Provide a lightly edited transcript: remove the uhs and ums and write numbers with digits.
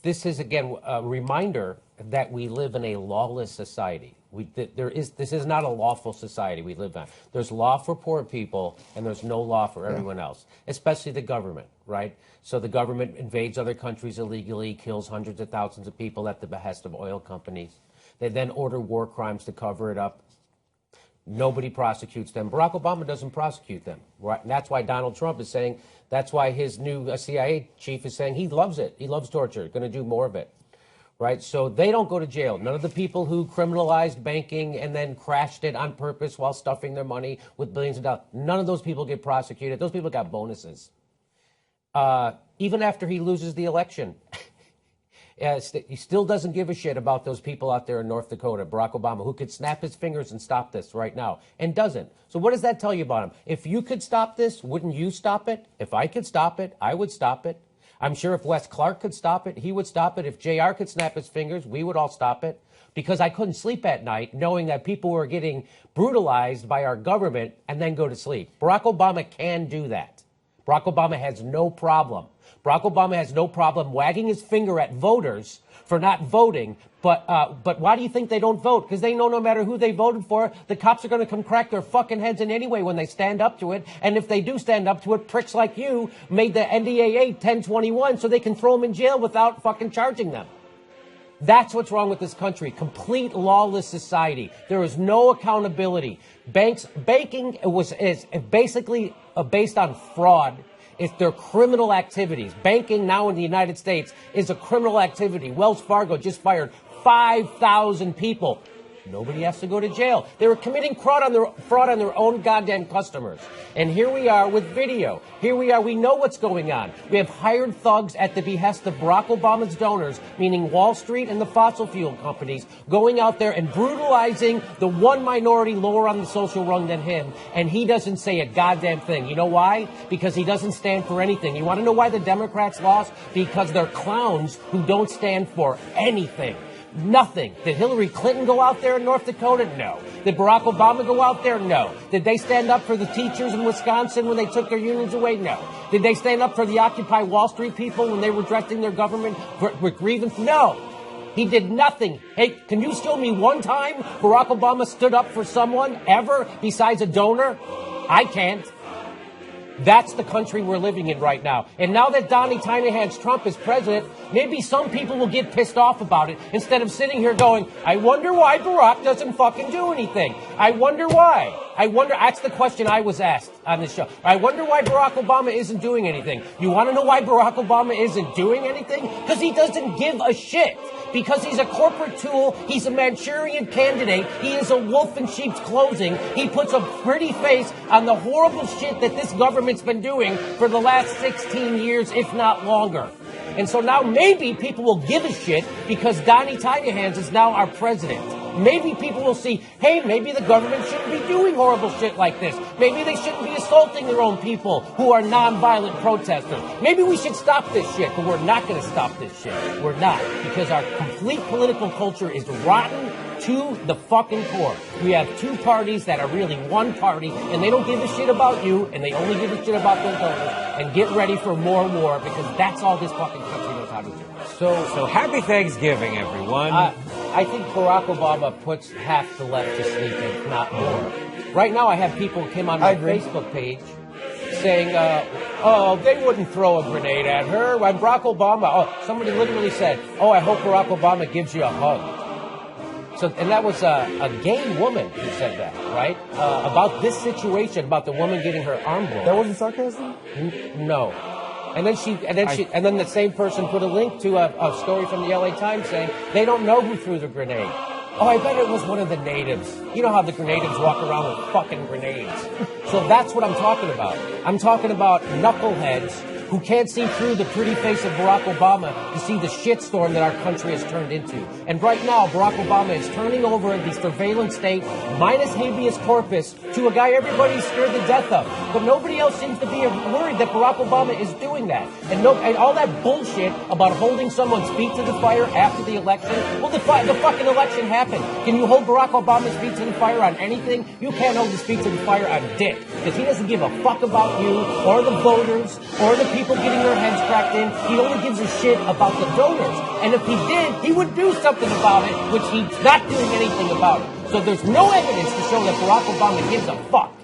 this is, again, a reminder that we live in a lawless society. This is not a lawful society we live in. There's law for poor people, and there's no law for everyone else, especially the government, right? So the government invades other countries illegally, kills hundreds of thousands of people at the behest of oil companies. They then order war crimes to cover it up. Nobody prosecutes them. Barack Obama doesn't prosecute them. Right? And that's why Donald Trump is saying, that's why his new CIA chief is saying he loves it. He loves torture, going to do more of it. Right? So they don't go to jail. None of the people who criminalized banking and then crashed it on purpose while stuffing their money with billions of dollars, none of those people get prosecuted. Those people got bonuses. Even after he loses the election, he still doesn't give a shit about those people out there in North Dakota, Barack Obama, who could snap his fingers and stop this right now, and doesn't. So what does that tell you about him? If you could stop this, wouldn't you stop it? If I could stop it, I would stop it. I'm sure if Wes Clark could stop it, he would stop it. If JR could snap his fingers, we would all stop it. Because I couldn't sleep at night knowing that people were getting brutalized by our government and then go to sleep. Barack Obama can do that. Barack Obama has no problem. Barack Obama has no problem wagging his finger at voters for not voting. But why do you think they don't vote? Because they know no matter who they voted for, the cops are going to come crack their fucking heads in anyway when they stand up to it. And if they do stand up to it, pricks like you made the NDAA 1021 so they can throw them in jail without fucking charging them. That's what's wrong with this country. Complete lawless society. There is no accountability. Banking is basically based on fraud. It's their criminal activities. Banking now in the United States is a criminal activity. Wells Fargo just fired 5,000 people. Nobody has to go to jail. They were committing fraud on their own goddamn customers. And here we are with video. Here we are. We know what's going on. We have hired thugs at the behest of Barack Obama's donors, meaning Wall Street and the fossil fuel companies, going out there and brutalizing the one minority lower on the social rung than him. And he doesn't say a goddamn thing. You know why? Because he doesn't stand for anything. You want to know why the Democrats lost? Because they're clowns who don't stand for anything. Nothing. Did Hillary Clinton go out there in North Dakota? No. Did Barack Obama go out there? No. Did they stand up for the teachers in Wisconsin when they took their unions away? No. Did they stand up for the Occupy Wall Street people when they were dressing their government with grievance? No. He did nothing. Hey, can you show me one time Barack Obama stood up for someone ever besides a donor? I can't. That's the country we're living in right now. And now that Donnie Tiny-Hands Trump is president, maybe some people will get pissed off about it instead of sitting here going, I wonder why Barack doesn't fucking do anything. I wonder why. That's the question I was asked on this show. I wonder why Barack Obama isn't doing anything. You want to know why Barack Obama isn't doing anything? Because he doesn't give a shit. Because he's a corporate tool. He's a Manchurian candidate. He is a wolf in sheep's clothing. He puts a pretty face on the horrible shit that this government's been doing for the last 16 years, if not longer. And so now maybe people will give a shit because Donnie Tiny-Hands is now our president. Maybe people will see, hey, maybe the government shouldn't be doing horrible shit like this. Maybe they shouldn't be assaulting their own people who are nonviolent protesters. Maybe we should stop this shit, but we're not going to stop this shit. We're not, because our complete political culture is rotten to the fucking core. We have two parties that are really one party, and they don't give a shit about you, and they only give a shit about their voters. And get ready for more war, because that's all this fucking country knows how to do. So happy Thanksgiving, everyone. I think Barack Obama puts half the left to sleep, if not more. Right now, I have people who came on my Facebook page saying, they wouldn't throw a grenade at her. When Barack Obama, somebody literally said, I hope Barack Obama gives you a hug. So, and that was a gay woman who said that, right? About this situation, about the woman getting her arm blown. That wasn't sarcasm? No. And then the same person put a link to a story from the LA Times saying they don't know who threw the grenade. I bet it was one of the natives. You know how the natives walk around with fucking grenades. So that's what I'm talking about. I'm talking about knuckleheads who can't see through the pretty face of Barack Obama to see the shitstorm that our country has turned into. And right now, Barack Obama is turning over the surveillance state, minus habeas corpus, to a guy everybody's scared to death of. But nobody else seems to be worried that Barack Obama is doing that. And all that bullshit about holding someone's feet to the fire after the election. Well, the fucking election happened. Can you hold Barack Obama's feet to the fire on anything? You can't hold his feet to the fire on dick. Because he doesn't give a fuck about you, or the voters, or the people people getting their heads cracked in. He only gives a shit about the donors. And if he did, he would do something about it, which he's not doing anything about it. So there's no evidence to show that Barack Obama gives a fuck.